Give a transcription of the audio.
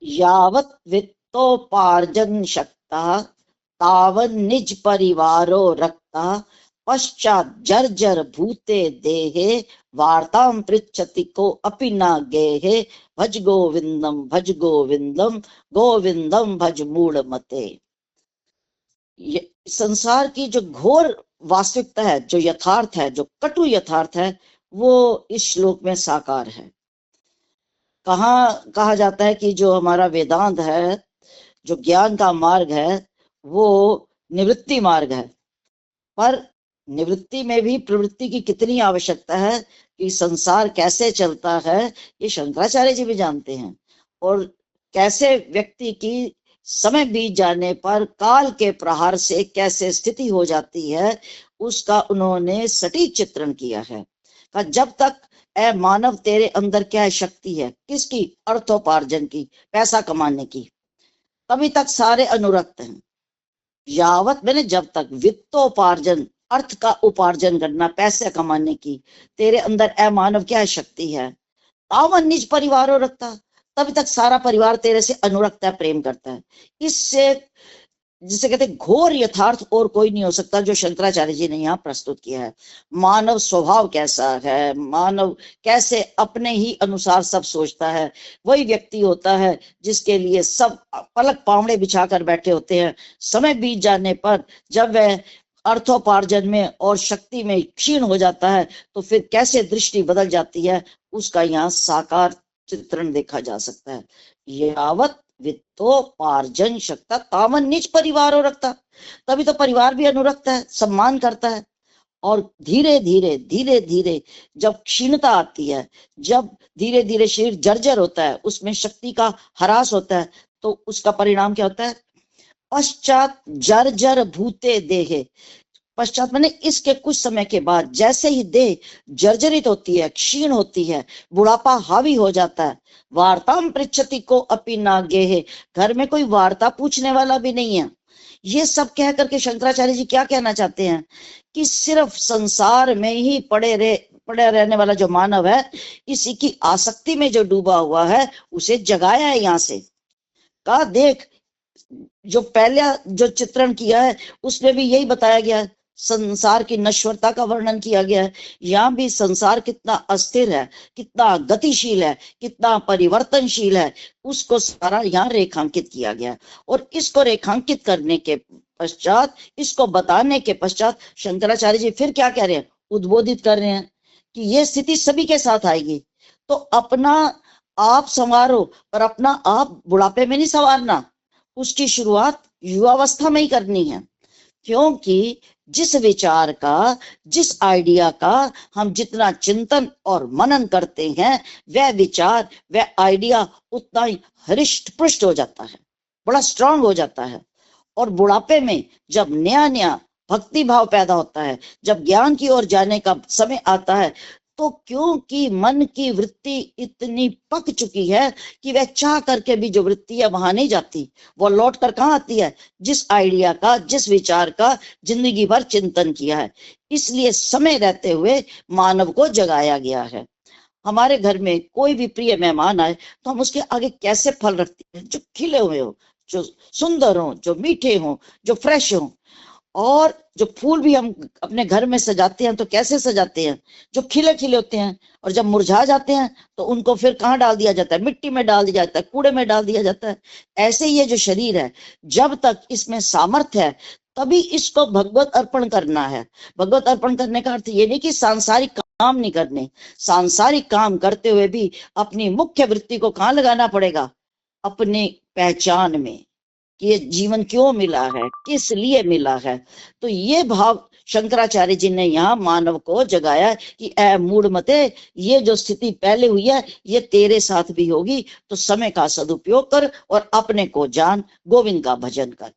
यावत् वित्तोपार्जन शक्ता तावन् निज परिवारो रक्ता पश्चात जर्जर भूते देहे वार्तां पृच्छति को अपि न गेहे भज गोविंदम गोविंदम भज मूढ़ मते। संसार की जो घोर वास्तविकता है, जो यथार्थ है, जो कटु यथार्थ है, वो इस श्लोक में साकार है। कहा जाता है कि जो हमारा वेदांत है, जो ज्ञान का मार्ग है, वो निवृत्ति मार्ग है, पर निवृत्ति में भी प्रवृत्ति की कितनी आवश्यकता है कि संसार कैसे चलता है, ये शंकराचार्य जी भी जानते हैं। और कैसे व्यक्ति की समय बीत जाने पर काल के प्रहार से कैसे स्थिति हो जाती है, उसका उन्होंने सटीक चित्रण किया है। जब तक ए मानव तेरे अंदर क्या शक्ति है, किसकी? अर्थोपार्जन की, पैसा कमाने की, तभी तक सारे अनुरक्त हैं। यावत मैंने जब तक वित्तोपार्जन, अर्थ का उपार्जन करना, पैसे कमाने की, तेरे अंदर ए मानव क्या शक्ति है, तावन निज परिवारों रखता, तभी तक सारा परिवार तेरे से अनुरक्त है, प्रेम करता है। इससे जिसे कहते हैं घोर यथार्थ और कोई नहीं हो सकता, जो शंकराचार्य जी ने यहाँ प्रस्तुत किया है। मानव स्वभाव कैसा है, मानव कैसे अपने ही अनुसार सब सोचता है, वही व्यक्ति होता है जिसके लिए सब पलक पावड़े बिछाकर बैठे होते हैं। समय बीत जाने पर जब वह अर्थोपार्जन में और शक्ति में क्षीण हो जाता है, तो फिर कैसे दृष्टि बदल जाती है, उसका यहाँ साकार चित्रण देखा जा सकता है। यावत वित्तोपार्जन शक्ता तावन निज परिवारों रखता, तभी तो परिवार भी अनुरक्त है, सम्मान करता है। और धीरे धीरे जब क्षीणता आती है, जब धीरे धीरे शरीर जर्जर होता है, उसमें शक्ति का ह्रास होता है, तो उसका परिणाम क्या होता है? पश्चात जर्जर भूते देहे, पश्चात मैंने इसके कुछ समय के बाद जैसे ही देह जर्जरित होती है, क्षीण होती है, बुढ़ापा हावी हो जाता है, वार्ताम पृच्छति को अपि ना गेहे, घर में कोई वार्ता पूछने वाला भी नहीं है। ये सब कह करके शंकराचार्य जी क्या कहना चाहते हैं कि सिर्फ संसार में ही पड़े रहने वाला जो मानव है, इसी की आसक्ति में जो डूबा हुआ है, उसे जगाया है यहाँ से। कहा देख, जो पहले जो चित्रण किया है उसमें भी यही बताया गया है, संसार की नश्वरता का वर्णन किया गया है। यहाँ भी संसार कितना अस्थिर है, कितना गतिशील है, कितना परिवर्तनशील है, उसको सारा यहाँ रेखांकित किया गया है। और इसको रेखांकित करने के पश्चात, इसको बताने के पश्चात शंकराचार्य जी फिर क्या कह रहे हैं? उद्बोधित कर रहे हैं कि ये स्थिति सभी के साथ आएगी, तो अपना आप संवारो, पर अपना आप बुढ़ापे में नहीं संवारना, उसकी शुरुआत युवावस्था में ही करनी है। क्योंकि जिस विचार का, जिस आइडिया का हम जितना चिंतन और मनन करते हैं, वह विचार, वह आइडिया उतना ही हृष्ट पुष्ट हो जाता है, बड़ा स्ट्रांग हो जाता है। और बुढ़ापे में जब नया नया भक्ति भाव पैदा होता है, जब ज्ञान की ओर जाने का समय आता है, तो क्योंकि मन की वृत्ति इतनी पक चुकी है कि वह चाह करके भी जो वृत्ति है वहां नहीं जाती, वो लौट कर कहाँ आती है? जिस आइडिया का, जिस विचार का जिंदगी भर चिंतन किया है। इसलिए समय रहते हुए मानव को जगाया गया है। हमारे घर में कोई भी प्रिय मेहमान आए तो हम उसके आगे कैसे फल रखते हैं? जो खिले हुए हो, जो सुंदर हो, जो मीठे हो, जो फ्रेश हो। और जो फूल भी हम अपने घर में सजाते हैं तो कैसे सजाते हैं? जो खिले खिले होते हैं, और जब मुरझा जाते हैं तो उनको फिर कहाँ डाल दिया जाता है? मिट्टी में डाल दिया जाता है, कूड़े में डाल दिया जाता है। ऐसे ही ये जो शरीर है, जब तक इसमें सामर्थ्य है तभी इसको भगवत अर्पण करना है। भगवत अर्पण करने का अर्थ ये नहीं कि सांसारिक काम नहीं करने, सांसारिक काम करते हुए भी अपनी मुख्य वृत्ति को कहाँ लगाना पड़ेगा? अपनी पहचान में, कि ये जीवन क्यों मिला है, किस लिए मिला है। तो ये भाव शंकराचार्य जी ने यहाँ मानव को जगाया कि ऐ मूढ़ मते, ये जो स्थिति पहले हुई है ये तेरे साथ भी होगी, तो समय का सदुपयोग कर और अपने को जान, गोविंद का भजन कर।